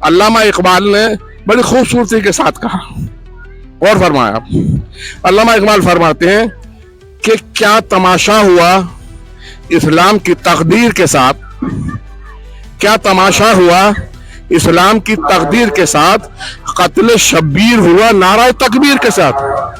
अल्लामा इकबाल ने बड़ी खूबसूरती के साथ कहा और फरमाया। अल्लामा इकबाल फरमाते हैं कि क्या तमाशा हुआ इस्लाम की तकदीर के साथ, क्या तमाशा हुआ इस्लाम की तकदीर के साथ, कत्ल शब्बीर हुआ नारा तकबीर के साथ।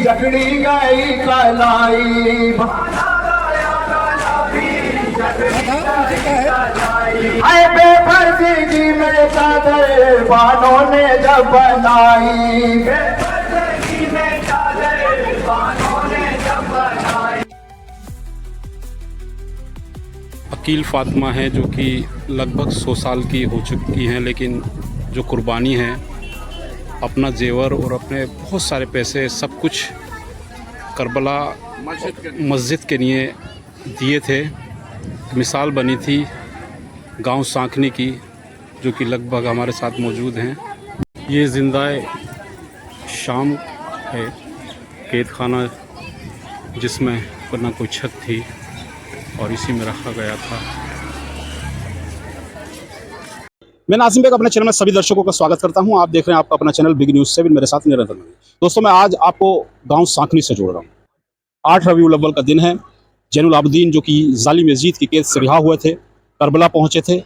जकड़ी गई कलाई हाय बेफर्जी की मेरे चादर बानों ने जब बनाई, अकील फातिमा है जो कि लगभग 100 साल की हो चुकी हैं, लेकिन जो कुर्बानी है अपना जेवर और अपने बहुत सारे पैसे सब कुछ करबला मस्जिद के लिए दिए थे। मिसाल बनी थी गांव सांखनी की, जो कि लगभग हमारे साथ मौजूद हैं। ये ज़िंदाए शाम है, कैद खाना जिसमें ना कोई छत थी और इसी में रखा गया था। मैं नाज़िम बेग अपने चैनल में सभी दर्शकों का स्वागत करता हूं। आप देख रहे हैं आपका अपना चैनल बिग न्यूज़ 7, मेरे साथ निरंतर। दोस्तों, मैं आज आपको गांव सांखनी से जोड़ रहा हूं। 8 रबीउल अव्वल का दिन है। जैनुल आबिदीन जो कि जालिम यजीद की कैद से रिहा हुए थे, करबला पहुंचे थे।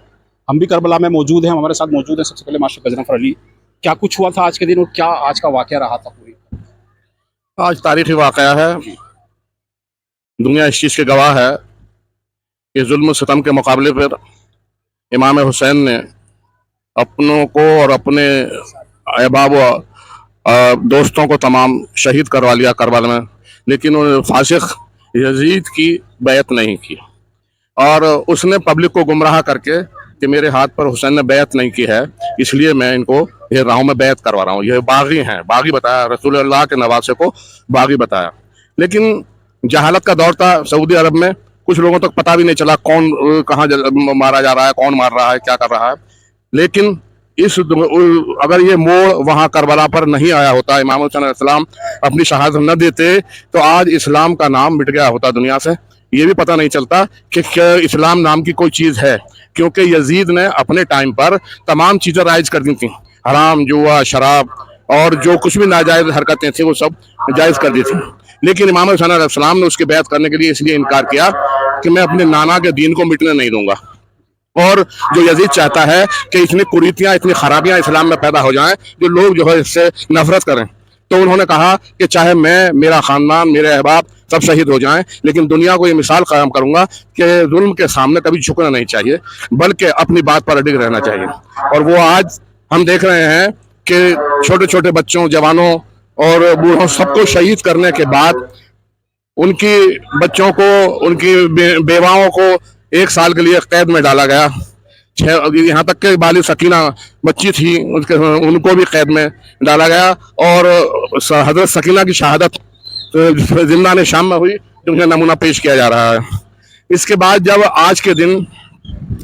हम भी करबला में मौजूद हैं, हमारे साथ मौजूद हैं सबसे पहले मास्टर गजनफर अली। क्या कुछ हुआ था आज के दिन और क्या आज का वाक़या रहा था? पूरी आज तारीखी वाक़या है, दुनिया इस चीज़ के गवाह है कि जुल्म सितम के मुकाबले पर इमाम हुसैन ने अपनों को और अपने अहबाब दोस्तों को तमाम शहीद करवा लिया करबला में, लेकिन उन्होंने फासिक यजीद की बैत नहीं की और उसने पब्लिक को गुमराह करके कि मेरे हाथ पर हुसैन ने बैत नहीं की है, इसलिए मैं इनको ये राहों में बैत करवा रहा हूँ। ये बागी हैं, बागी बताया, रसूल अल्लाह के नवासे को बागी बताया। लेकिन जहालत का दौर था सऊदी अरब में, कुछ लोगों तक पता भी नहीं चला कौन कहाँ मारा जा रहा है, कौन मार रहा है, क्या कर रहा है। लेकिन अगर ये मोड़ वहाँ करबला पर नहीं आया होता, इमाम हुसैन अलैहिस्सलाम अपनी शहादत न देते, तो आज इस्लाम का नाम मिट गया होता दुनिया से। ये भी पता नहीं चलता कि क्या इस्लाम नाम की कोई चीज़ है, क्योंकि यजीद ने अपने टाइम पर तमाम चीज़ें राइज कर दी थी। हराम, जुआ, शराब और जो कुछ भी नाजायज़ हरकतें थी वो सब जायज़ कर दी थी। लेकिन इमाम हुसैन अलैहिस्सलाम ने उसकी बैत करने के लिए इसलिए इनकार किया कि मैं अपने नाना के दीन को मिटने नहीं दूंगा। और जो यजीद चाहता है कि इतनी कुरीतियाँ, इतनी खराबियाँ इस्लाम में पैदा हो जाएं जो लोग जो है इससे नफरत करें, तो उन्होंने कहा कि चाहे मैं, मेरा ख़ानदान, मेरे अहबाब सब शहीद हो जाएं, लेकिन दुनिया को ये मिसाल कायम करूंगा कि जुल्म के सामने कभी झुकना नहीं चाहिए, बल्कि अपनी बात पर अडिग रहना चाहिए। और वो आज हम देख रहे हैं कि छोटे छोटे बच्चों, जवानों और बूढ़ों सबको शहीद करने के बाद उनकी बच्चों को, उनकी बेवाओं को 1 साल के लिए कैद में डाला गया। यहाँ तक के बालिग सकीना बच्ची थी, उनको भी कैद में डाला गया और हजरत सकीना की शहादत जिंदान शाम में हुई, जिनका नमूना पेश किया जा रहा है। इसके बाद जब आज के दिन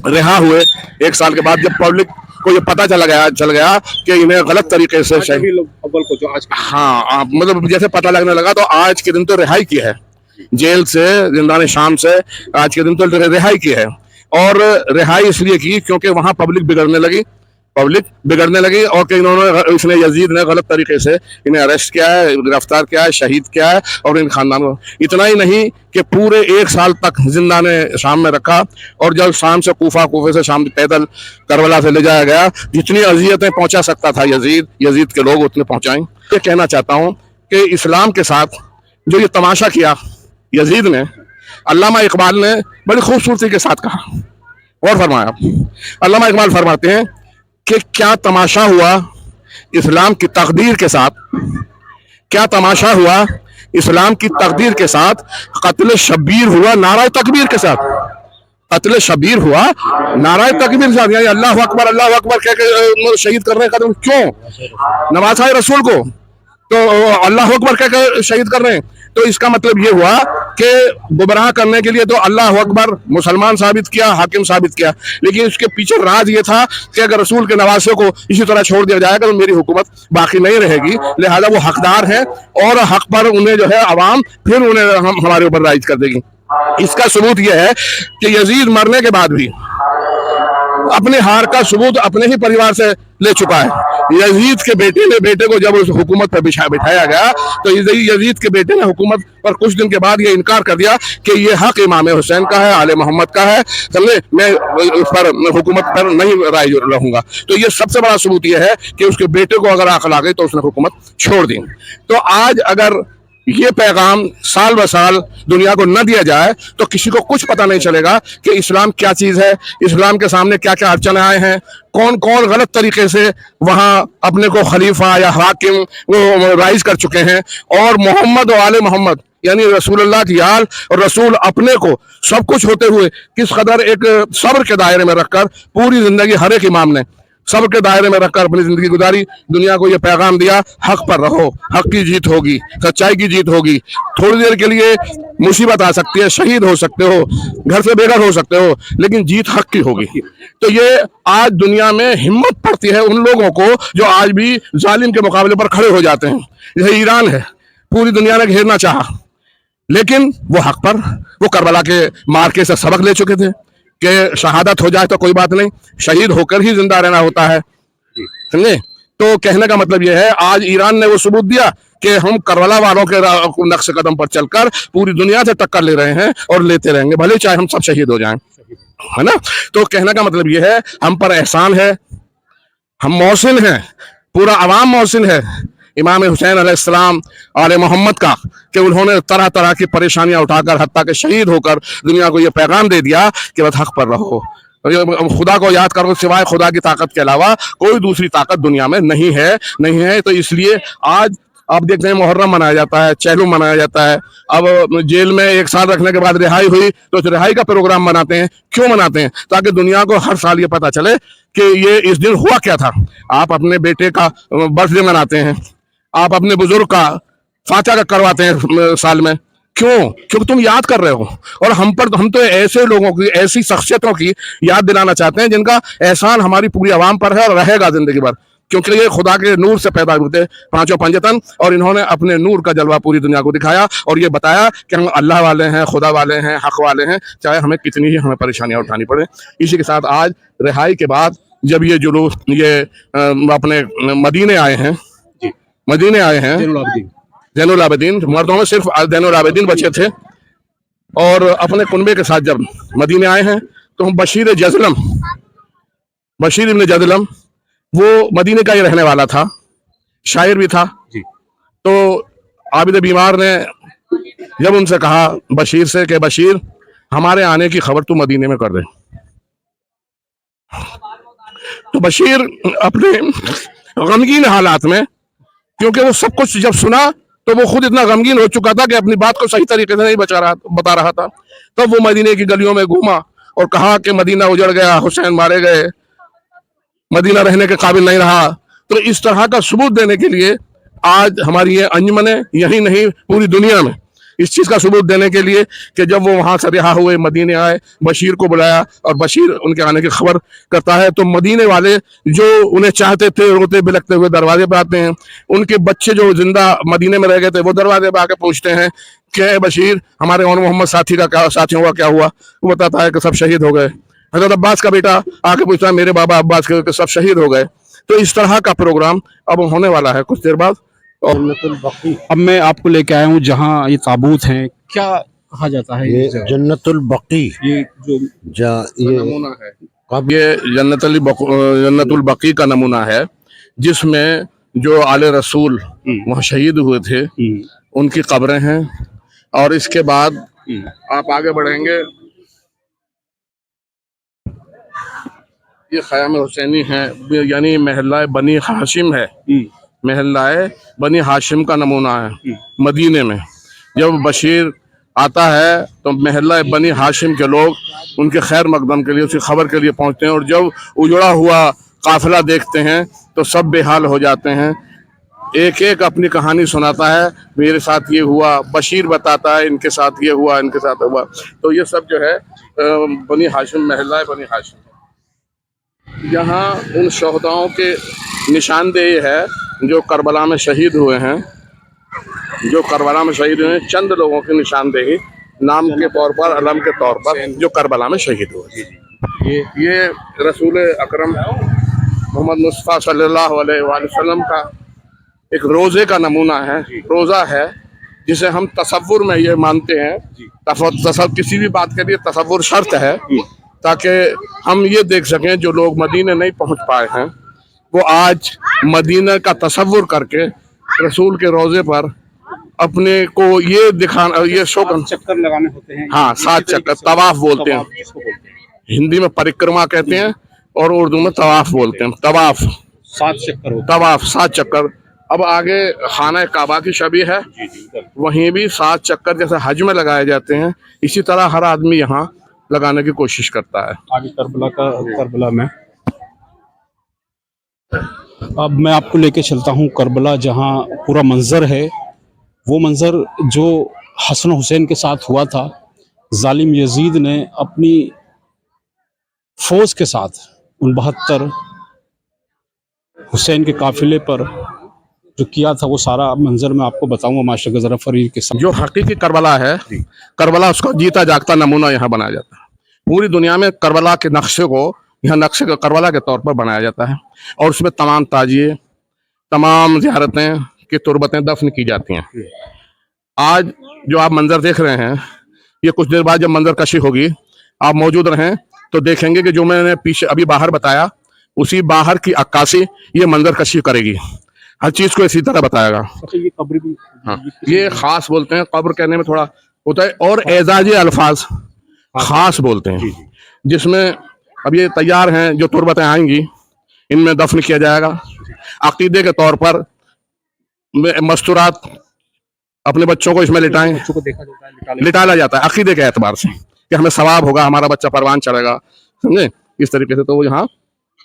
रिहा हुए 1 साल के बाद, जब पब्लिक को ये पता चल गया कि इन्हें गलत तरीके से अव्वल को जो आज हाँ मतलब जैसे पता लगने लगा, तो आज के दिन तो रिहाई की है जेल से, जिंदान शाम से आज के दिन तो रिहाई की है। और रिहाई इसलिए की क्योंकि वहां पब्लिक बिगड़ने लगी और कि इसने यजीद ने गलत तरीके से इन्हें अरेस्ट किया है, गिरफ्तार किया है, शहीद किया है और इन खानदान को इतना ही नहीं कि पूरे 1 साल तक जिंदान शाम में रखा। और जब शाम से कूफे से शाम पैदल करबला से ले जाया गया, जितनी अजियतें पहुंचा सकता था यजीद के लोग उतने पहुंचाएं। ये कहना चाहता हूं कि इस्लाम के साथ जो ये तमाशा किया यजीद ने, अल्लामा इकबाल ने बड़ी खूबसूरती के साथ कहा और फरमाया। अल्लामा इकबाल फरमाते हैं कि क्या तमाशा हुआ इस्लाम की तकदीर के साथ, क्या तमाशा हुआ इस्लाम की तकदीर के साथ, कत्ल शब्बीर हुआ नारा तकबीर के साथ, कत्ल शब्बीर हुआ नारा तकबीर के साथ, यानी अल्लाह अकबर कह के शहीद करने का कदम क्यों? नवाज़ा रसूल को तो अल्लाह अकबर कह के शहीद कर रहे हैं। तो इसका मतलब ये हुआ कि गुमराह करने के लिए तो अल्लाह अकबर मुसलमान साबित किया, हाकिम साबित किया, लेकिन इसके पीछे राज ये था कि अगर रसूल के नवासे को इसी तरह छोड़ दिया जाएगा तो मेरी हुकूमत बाकी नहीं रहेगी, लिहाजा वो हकदार है और हक पर उन्हें जो है अवाम फिर उन्हें हमारे ऊपर राइज कर देगी। इसका सबूत यह है कि यजीद मरने के बाद भी अपने हार का सबूत अपने ही परिवार से ले चुका है। यजीद के बेटे ने, बेटे को जब उस हुकूमत पर बिठाया गया तो यजीद के बेटे ने हुकूमत पर कुछ दिन के बाद ये इनकार कर दिया कि ये हक इमाम हुसैन का है, आले मोहम्मद का है, समझे, मैं उस पर हुकूमत पर नहीं राय रहूंगा। तो ये सबसे बड़ा सबूत ये है कि उसके बेटे को अगर अकल आ गई तो उसने हुकूमत छोड़ दी। तो आज अगर ये पैगाम साल ब साल दुनिया को न दिया जाए तो किसी को कुछ पता नहीं चलेगा कि इस्लाम क्या चीज़ है, इस्लाम के सामने क्या क्या अड़चने आए हैं, कौन कौन गलत तरीके से वहाँ अपने को खलीफा या हाकिम वो राइज कर चुके हैं, और मोहम्मद और आले मोहम्मद यानी रसूलुल्लाह की आल और रसूल अपने को सब कुछ होते हुए किस कदर एक सब्र के दायरे में रखकर पूरी जिंदगी हर एक इमाम ने सब्र के दायरे में रखकर अपनी जिंदगी गुजारी, दुनिया को यह पैगाम दिया हक पर रहो, हक की जीत होगी, सच्चाई की जीत होगी। थोड़ी देर के लिए मुसीबत आ सकती है, शहीद हो सकते हो, घर से बेघर हो सकते हो, लेकिन जीत हक की होगी। तो ये आज दुनिया में हिम्मत पड़ती है उन लोगों को जो आज भी जालिम के मुकाबले पर खड़े हो जाते हैं। जैसे ईरान है, पूरी दुनिया ने घेरना चाहा, लेकिन वो हक पर, वो करबला के मार्के से सबक ले चुके थे कि शहादत हो जाए तो कोई बात नहीं, शहीद होकर ही जिंदा रहना होता है, समझे। तो कहने का मतलब यह है आज ईरान ने वो सबूत दिया कि हम करबला वालों के नक्श कदम पर चलकर पूरी दुनिया से टक्कर ले रहे हैं और लेते रहेंगे, भले चाहे हम सब शहीद हो जाएं, है ना। तो कहने का मतलब यह है हम पर एहसान है, हम मौसिन हैं, पूरा अवाम मौसिन है इमाम हुसैन अलैहिस्सलाम आले मोहम्मद का कि उन्होंने तरह तरह की परेशानियां उठाकर हत्ता के शहीद होकर दुनिया को ये पैगाम दे दिया कि बस हक पर रहो, खुदा को याद करो, सिवाय खुदा की ताकत के अलावा कोई दूसरी ताकत दुनिया में नहीं है। तो इसलिए आज आप देखते हैं मुहर्रम मनाया जाता है, चहलुम मनाया जाता है। अब जेल में 1 साल रखने के बाद रिहाई हुई तो उस रिहाई का प्रोग्राम मनाते हैं। क्यों मनाते हैं? ताकि दुनिया को हर साल ये पता चले कि ये इस दिन हुआ क्या था। आप अपने बेटे का बर्थडे मनाते हैं, आप अपने बुजुर्ग का फाचा करवाते हैं साल में, क्यों? क्योंकि तुम याद कर रहे हो। और हम तो ऐसे लोगों की, ऐसी शख्सियतों की याद दिलाना चाहते हैं जिनका एहसान हमारी पूरी आवाम पर है और रहेगा जिंदगी भर, क्योंकि ये खुदा के नूर से पैदा हुए थे पांचों पंजतन, और इन्होंने अपने नूर का जलवा पूरी दुनिया को दिखाया और ये बताया कि हम अल्लाह वाले हैं, खुदा वाले हैं, हक वाले हैं, चाहे हमें कितनी ही हमें परेशानियां उठानी पड़े। इसी के साथ आज रिहाई के बाद जब ये जुलूस ये अपने मदीने आए हैं ज़ैनुल आबिदीन, मर्दों में सिर्फ ज़ैनुल आबिदीन बचे थे, और अपने कुनबे के साथ जब मदीने आए हैं तो हम बशीर इब्न जदलम वो मदीने का ही रहने वाला था, शायर भी था। तो आबिद बीमार ने जब उनसे कहा बशीर से कि बशीर हमारे आने की खबर तू मदीने में कर दे, तो बशीर अपने गमगीन हालात में, क्योंकि वो सब कुछ जब सुना तो वो खुद इतना गमगीन हो चुका था कि अपनी बात को सही तरीके से नहीं बता रहा था। तब वो मदीने की गलियों में घूमा और कहा कि मदीना उजड़ गया, हुसैन मारे गए, मदीना रहने के काबिल नहीं रहा। तो इस तरह का सबूत देने के लिए आज हमारी ये अंजुमने, यही नहीं पूरी दुनिया में, इस चीज़ का सबूत देने के लिए कि जब वो वहाँ से रिहा हुए मदीने आए, बशीर को बुलाया और बशीर उनके आने की खबर करता है, तो मदीने वाले जो उन्हें चाहते थे रोते बिलखते हुए दरवाजे पर आते हैं। उनके बच्चे जो जिंदा मदीने में रह गए थे वो दरवाजे पर आके पूछते हैं कि बशीर हमारे और मोहम्मद साथियों का क्या हुआ? वो बताता है कि सब शहीद हो गए। हज़रत अब्बास का बेटा आके पूछता है मेरे बाबा अब्बास के सब शहीद हो गए। तो इस तरह का प्रोग्राम अब होने वाला है कुछ देर बाद। और अब मैं आपको लेके आया हूँ जहाँ ये ताबूत हैं, क्या कहा जाता है? ये जन्नतुल बकी, ये जो ये नमूना है, अब ये जन्नतुल बकी का नमूना है, जिसमें जो आले रसूल वहाँ शहीद हुए थे उनकी कब्रें हैं। और इसके बाद आप आगे बढ़ेंगे, ये ख़याम हुसैनी है, यानी महल्ला बनी हाशिम है। महल्ला बनी हाशिम का नमूना है। मदीने में जब बशीर आता है तो महल्ला बनी हाशिम के लोग उनके खैर मकदम के लिए, उसकी खबर के लिए पहुंचते हैं, और जब उजड़ा हुआ काफिला देखते हैं तो सब बेहाल हो जाते हैं। एक एक अपनी कहानी सुनाता है, मेरे साथ ये हुआ, बशीर बताता है इनके साथ ये हुआ, इनके साथ हुआ। तो ये सब जो है बनी हाशिम, महल्ला बनी हाशिम। यहाँ उन शहदाओं के निशानदेही है जो करबला में शहीद हुए हैं, जो करबला में शहीद हुए हैं। चंद लोगों की निशानदेही नाम के तौर पर, अलम के तौर पर, जो करबला में शहीद हुए। ये रसूल अकरम मोहम्मद मुस्तफ़ा सल्लल्लाहु अलैहि वसल्लम का एक रोज़े का नमूना है। रोज़ा है जिसे हम तसव्वुर में ये मानते हैं, किसी भी बात के लिए तसव्वुर शर्त है, ताकि हम ये देख सकें जो लोग मदीने नहीं पहुंच पाए हैं वो आज मदीना का तसव्वुर करके रसूल के रोज़े पर अपने को ये दिखाना, ये शो चक्कर लगाने होते हैं। हाँ, 7 चक्कर, तवाफ बोलते हैं। हिंदी में परिक्रमा कहते हैं और उर्दू में तवाफ बोलते हैं। तवाफ 7 चक्कर होते तवाफ 7 चक्कर। अब आगे खाना काबा की शबी है, वहीं भी 7 चक्कर जैसे हज में लगाए जाते हैं, इसी तरह हर आदमी यहाँ लगाने की कोशिश करता है। आगे करबला में अब मैं आपको लेके चलता हूँ करबला, जहाँ पूरा मंजर है वो मंजर जो हसन हुसैन के साथ हुआ था। जालिम यजीद ने अपनी फौज के साथ उन 72 हुसैन के काफिले पर जो किया था, वो सारा मंजर मैं आपको बताऊंगा मास्टर गजरा फरीद के साथ। जो हकीकी करबला है, करबला उसका जीता जागता नमूना यहाँ बनाया जाता है। पूरी दुनिया में करबला के नक्शे को यहाँ नक्शे का करबला के तौर पर बनाया जाता है, और उसमें तमाम ताजिए, तमाम ज़ियारतें की तुरबतें दफन की जाती हैं। आज जो आप मंजर देख रहे हैं, ये कुछ देर बाद जब मंजर कशी होगी, आप मौजूद रहें तो देखेंगे कि जो मैंने पीछे अभी बाहर बताया, उसी बाहर की अक्कासी ये मंजर कशी करेगी, हर चीज़ को इसी तरह बताएगा। अच्छा, ये कब्र भी, हाँ, ये खास बोलते हैं, कब्र कहने में थोड़ा होता है, और एजाजी अल्फाज खास बोलते हैं, जिसमें अब ये तैयार हैं जो तुरबतें आएंगी, इनमें दफन किया जाएगा। अकीदे के तौर पर मस्तूरात अपने बच्चों को इसमें लिटाएं, बच्चों को देखा जाता है, लिटाया जाता है अकीदे के एतबार से कि हमें सवाब होगा, हमारा बच्चा परवान चढ़ेगा, समझे, इस तरीके से। तो वो यहाँ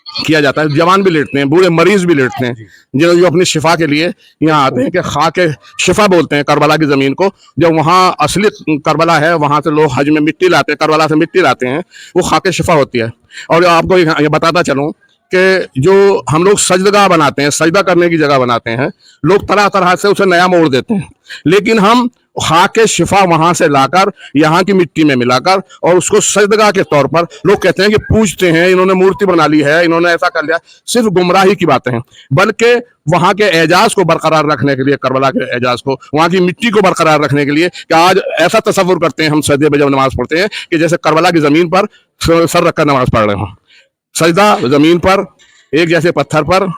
किया जाता है। जवान भी लेटते हैं, बूढ़े मरीज भी लेटते हैं, जो अपनी शिफा के लिए यहाँ आते हैं, कि खा के शिफा बोलते हैं करबला की ज़मीन को। जब वहाँ असली करबला है, वहाँ से लोग हज में मिट्टी लाते हैं, करबला से मिट्टी लाते हैं, वो खा के शिफा होती है। और आपको ये बताता चलूँ कि जो हम लोग सजदगाह बनाते हैं, सजदा करने की जगह बनाते हैं, लोग तरह तरह से उसे नया मोड़ देते हैं, लेकिन हम खा के शिफा वहां से लाकर यहाँ की मिट्टी में मिलाकर और उसको सजदगाह के तौर पर लोग कहते हैं कि पूजते हैं, इन्होंने मूर्ति बना ली है, इन्होंने ऐसा कर लिया। सिर्फ गुमराही की बातें हैं, बल्कि वहां के एजाज को बरकरार रखने के लिए, करबला के एजाज को, वहां की मिट्टी को बरकरार रखने के लिए, कि आज ऐसा तसव्वुर करते हैं हम सजदे में जब नमाज पढ़ते हैं कि जैसे करबला की जमीन पर सर रखकर नमाज पढ़ रहे हों। सजदा जमीन पर, एक जैसे पत्थर पर,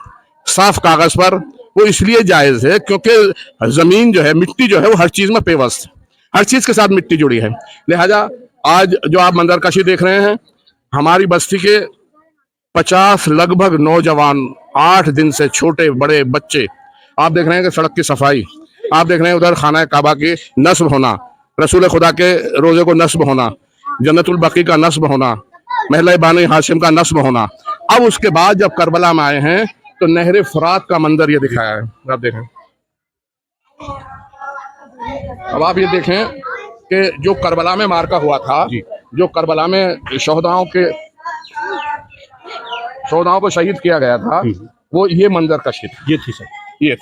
साफ कागज पर, वो इसलिए जायज है क्योंकि जमीन जो है, मिट्टी जो है, वो हर चीज में पेवस्त है, हर चीज के साथ मिट्टी जुड़ी है। लिहाजा आज जो आप मंजरकशी देख रहे हैं, हमारी बस्ती के 50 लगभग नौजवान, 8 दिन से छोटे बड़े बच्चे, आप देख रहे हैं कि सड़क की सफाई, आप देख रहे हैं उधर खाना काबा की नस्ब होना, रसूल खुदा के रोजे को नस्ब होना, जन्नतुल बकी का नस्ब होना, महला बानी हाशिम का नस्ब होना। अब उसके बाद जब करबला में आए हैं तो नहर फुरात का मंजर ये दिखाया है, आप देखें। अब आप ये देखें कि जो करबला में मार्का हुआ था, जो करबला में शहदाओं को शहीद किया गया था, वो ये मंजर कशी थी। ये थी सर, ये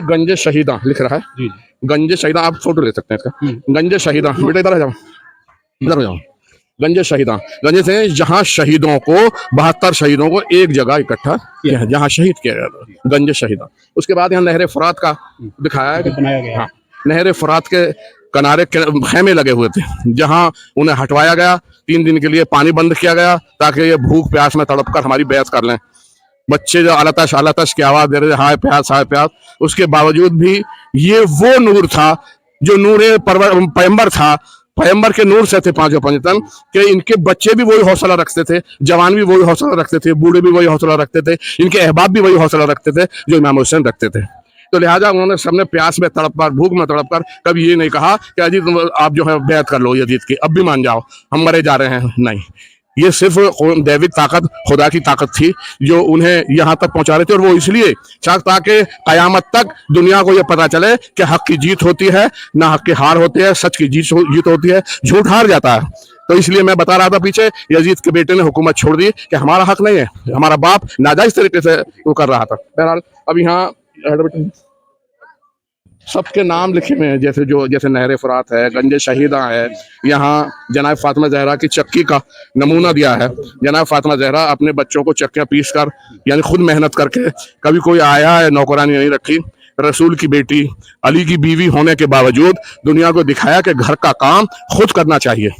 गंजे शहीदा लिख रहा है, गंजे शहीदा, आप फोटो ले सकते हैं इसका। गंजे शहीदा, बेटा इधर आ जाओ, इधर आ जाओ। गंजे शहीदा, गंजे से जहाँ शहीदों को, 72 शहीदों को एक जगह इकट्ठा किया है, जहाँ शहीद किया गया था, गंजे शहीदा। उसके बाद यहाँ नहर फुरात का दिखाया है, बनाया गया। हाँ, नहर फुरात के किनारे खेमे लगे हुए थे, जहाँ उन्हें हटवाया गया, 3 दिन के लिए पानी बंद किया गया ताकि ये भूख प्यास में तड़प कर हमारी बैत कर लें। बच्चे जो आलतश की आवाज दे रहे थे, हाय प्यास, उसके बावजूद भी ये वो नूर था जो नूर पैगंबर था। पैगंबर के नूर से थे पांचों पंचतन कि इनके बच्चे भी वही हौसला रखते थे, जवान भी वही हौसला रखते थे, बूढ़े भी वही हौसला रखते थे, इनके अहबाब भी वही हौसला रखते थे जो इमाम हुसैन रखते थे। तो लिहाजा उन्होंने सबने प्यास में तड़प कर, भूख में तड़प कर कभी ये नहीं कहा कि अजी तुम आप जो है बैत कर लो यजीद की, अब भी मान जाओ हम मरे जा रहे हैं। नहीं, ये सिर्फ दैविक ताकत, खुदा की ताकत थी जो उन्हें यहाँ तक पहुंचा रही थी। और वो इसलिए ताकि कयामत तक दुनिया को ये पता चले कि हक की जीत होती है, ना हक की हार होती है, सच की जीत होती है, झूठ हार जाता है। तो इसलिए मैं बता रहा था पीछे, यजीद के बेटे ने हुकूमत छोड़ दी कि हमारा हक नहीं है, हमारा बाप नाजायज तरीके से वो कर रहा था। बहरहाल अब यहाँ सबके नाम लिखे हुए हैं, जैसे नहर फुरात है, गंज शहीदा है, यहाँ जनाब फातिमा जहरा की चक्की का नमूना दिया है। जनाब फातिमा जहरा अपने बच्चों को चक्कियाँ पीस कर, यानी खुद मेहनत करके, कभी कोई आया है नौकरानी नहीं रखी, रसूल की बेटी, अली की बीवी होने के बावजूद दुनिया को दिखाया कि घर का काम खुद करना चाहिए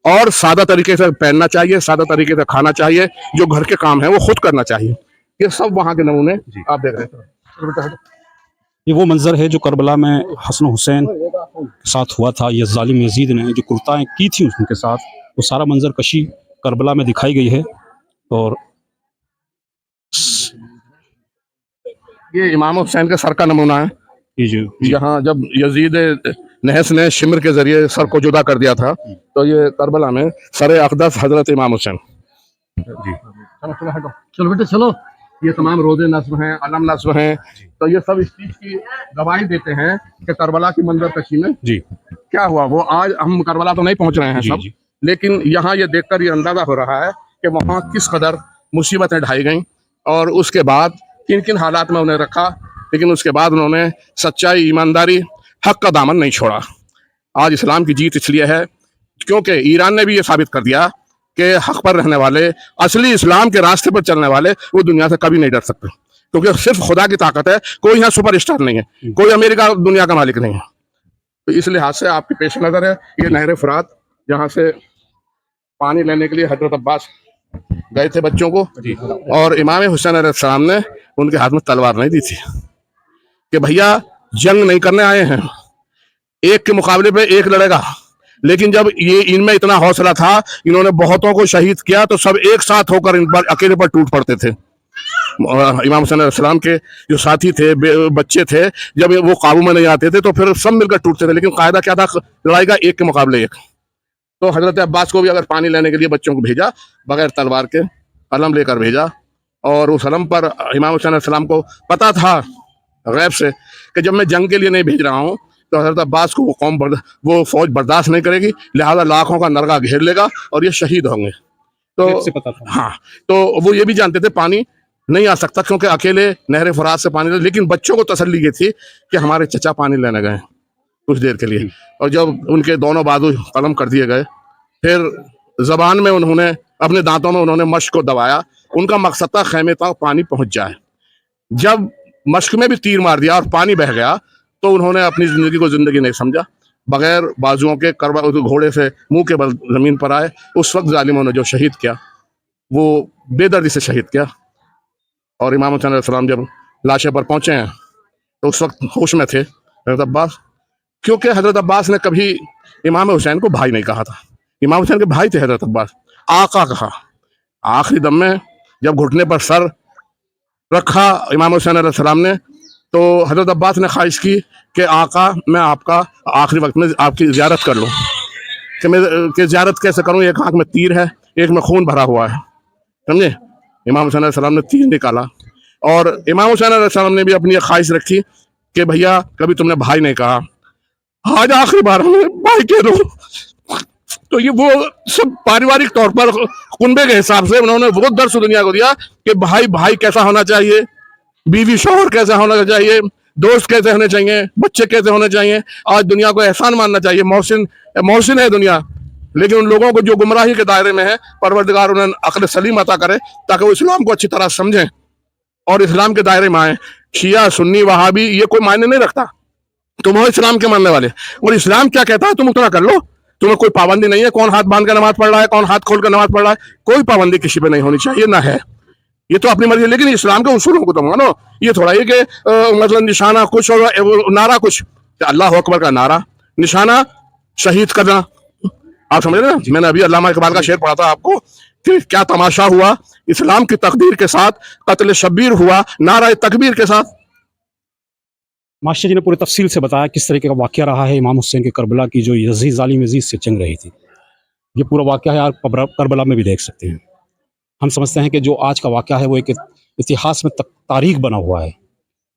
और सादा तरीके से पहनना चाहिए, सादा तरीके से खाना चाहिए, जो घर के काम है वो खुद करना चाहिए। ये सब वहाँ के नमूने आप देख रहे हैं। ये वो मंजर है जो करबला में हसन हुसैन के साथ हुआ था। ये जालिम यजीद ने जो कुर्ताएं की थी उनके साथ, वो सारा मंजर कशी करबला में दिखाई गई है। और ये इमाम हुसैन के सर का नमूना है। ये जो यहाँ जब यजीद नहस ने शिमर के जरिए सर को जुदा कर दिया था, तो ये करबला में सर अक़दस हजरत इमाम हुसैन। चलो बेटे चलो, ये तमाम रोज़े नस्ब हैं, अलम नस्ब हैं, तो ये सब इस चीज की गवाही देते हैं कि करबला की मंजर कशी में जी क्या हुआ। वो आज हम करबला तो नहीं पहुंच रहे हैं सब, लेकिन यहाँ ये देखकर ये अंदाजा हो रहा है कि वहाँ किस कदर मुसीबतें ढाई गईं और उसके बाद किन किन हालात में उन्हें रखा, लेकिन उसके बाद उन्होंने सच्चाई, ईमानदारी, हक का दामन नहीं छोड़ा। आज इस्लाम की जीत इसलिए है क्योंकि ईरान ने भी ये साबित कर दिया कि हक पर रहने वाले, असली इस्लाम के रास्ते पर चलने वाले, वो दुनिया से कभी नहीं डर सकते, क्योंकि सिर्फ खुदा की ताकत है। कोई यहाँ सुपरस्टार नहीं है, कोई अमेरिका दुनिया का मालिक नहीं है। तो इस लिहाज से आपकी पेश नजर है ये नहर फुरात, जहाँ से पानी लेने के लिए हजरत अब्बास गए थे बच्चों को, और इमाम हुसैन अलैहिस्सलाम ने उनके हाथ में तलवार नहीं दी थी कि भैया जंग नहीं करने आए हैं, एक के मुकाबले पे एक लड़ेगा। लेकिन जब ये इनमें इतना हौसला था, इन्होंने बहुतों को शहीद किया, तो सब एक साथ होकर इन पर अकेले पर टूट पड़ते थे। इमाम हुसैन अलैहिस्सलाम के जो साथी थे, बच्चे थे, जब वो काबू में नहीं आते थे तो फिर सब मिलकर टूटते थे। लेकिन कायदा क्या था, लड़ाई का एक के मुकाबले एक। तो हजरत अब्बास को भी अगर पानी लेने के लिए बच्चों को भेजा, बगैर तलवार के अलम लेकर भेजा, और उस अलम पर इमाम हुसैन अलैहिस्सलाम को पता था गैब से कि जब मैं जंग के लिए नहीं भेज रहा हूँ तो हजरत अब्बास को वो फौज बर्दाश्त नहीं करेगी, लिहाजा लाखों का नरगा घेर लेगा और ये शहीद होंगे। तो पता था। हाँ, तो वो ये भी जानते थे पानी नहीं आ सकता क्योंकि अकेले नहर फुरात से पानी, लेकिन बच्चों को तसल्ली ये थी कि हमारे चचा पानी लेने गए कुछ देर के लिए। और जब उनके दोनों बाजू कलम कर दिए गए, फिर जबान में उन्होंने, अपने दांतों में उन्होंने मश्क को दबाया। उनका मकसद था खेमे तक पानी पहुंच जाए। जब मश्क में भी तीर मार दिया और पानी बह गया, तो उन्होंने अपनी जिंदगी को जिंदगी नहीं समझा, बगैर बाजुओं के घोड़े से मुंह के बल जमीन पर आए। उस वक्त जालिमों ने जो शहीद किया वो बेदर्दी से शहीद किया। और इमाम हुसैन अलैहिस्सलाम जब लाशे पर पहुंचे हैं तो उस वक्त होश में थे हजरत अब्बास, क्योंकि हजरत अब्बास ने कभी इमाम हुसैन को भाई नहीं कहा था। इमाम हुसैन के भाई थे हजरत अब्बास, आका कहा। आखिरी दम में जब घुटने पर सर रखा इमाम हुसैन अलैहिस्सलाम ने, तो हजरत अब्बास ने ख्वाहिश की कि आका, मैं आपका आखिरी वक्त में आपकी ज़ियारत कर लूँ। कि मैं कि ज़ियारत कैसे करूँ, एक आँख में तीर है, एक में खून भरा हुआ है, समझे। इमाम हुसैन अलैहिस्सलाम ने तीर निकाला, और इमाम हुसैन अलैहिस्सलाम ने भी अपनी ख्वाहिश रखी कि भैया कभी तुमने भाई नहीं कहा, आज आखिरी बार हमें भाई कह दो। तो ये वो सब पारिवारिक तौर पर कुनबे के हिसाब से उन्होंने वो दर्श दुनिया को दिया कि भाई भाई कैसा होना चाहिए, बीवी शौहर कैसा होना चाहिए, दोस्त कैसे होने चाहिए, बच्चे कैसे होने चाहिए। आज दुनिया को एहसान मानना चाहिए, मोहसिन है दुनिया, लेकिन उन लोगों को जो गुमराही के दायरे में है, परवरदिगार उन्हें अक्ल सलीम अता करे ताकि वो इस्लाम को अच्छी तरह समझें और इस्लाम के दायरे में आए। शिया, सुन्नी, वहाबी ये कोई मायने नहीं रखता, तुम हो इस्लाम के मानने वाले, और इस्लाम क्या कहता है तुम उतना कर लो। तुम्हें कोई पाबंदी नहीं है, कौन हाथ बांध कर नमाज पढ़ रहा है, कौन हाथ खोल कर नमाज पढ़ रहा है, कोई पाबंदी किसी पे नहीं होनी चाहिए, ना है। ये तो अपनी मर्जी, लेकिन इस्लाम के उसूलों को तो मानो। ये थोड़ा ही कि मतलब निशाना कुछ और नारा कुछ, अल्लाह अकबर का नारा, निशाना शहीद करना। आप समझ रहे हैं? मैंने अभी अल्लामा इकबाल का शेर पढ़ा था आपको कि क्या तमाशा हुआ इस्लाम की तकदीर के साथ, कत्ल शब्बीर हुआ नारा तकबीर के साथ। मास्टर जी ने पूरी तफसील से बताया किस तरीके का वाक़या रहा है इमाम हुसैन के करबला की जो यजीद जालिम यजीद से जंग रही थी। ये पूरा वाक़या है आप करबला में भी देख सकते हैं। हम समझते हैं कि जो आज का वाक़या है वो एक इतिहास में तारीख बना हुआ है।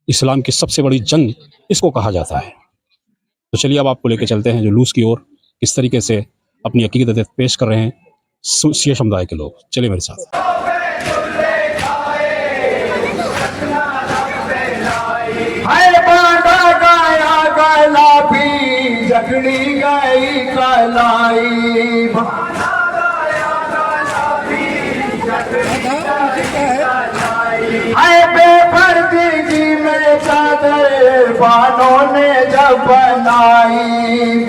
इस्लाम की सबसे बड़ी जंग इसको कहा जाता है। तो चलिए अब आपको लेके चलते हैं जुलूस की ओर, किस तरीके से अपनी अकीदत पेश कर रहे हैं शिया समुदाय के लोग। चलिए मेरे साथ। हाय बांधा गाया गुलाबी जगड़ी गई कलाई। हाय बेपर्दी जी मेरे चादर बानों ने जब बनाई।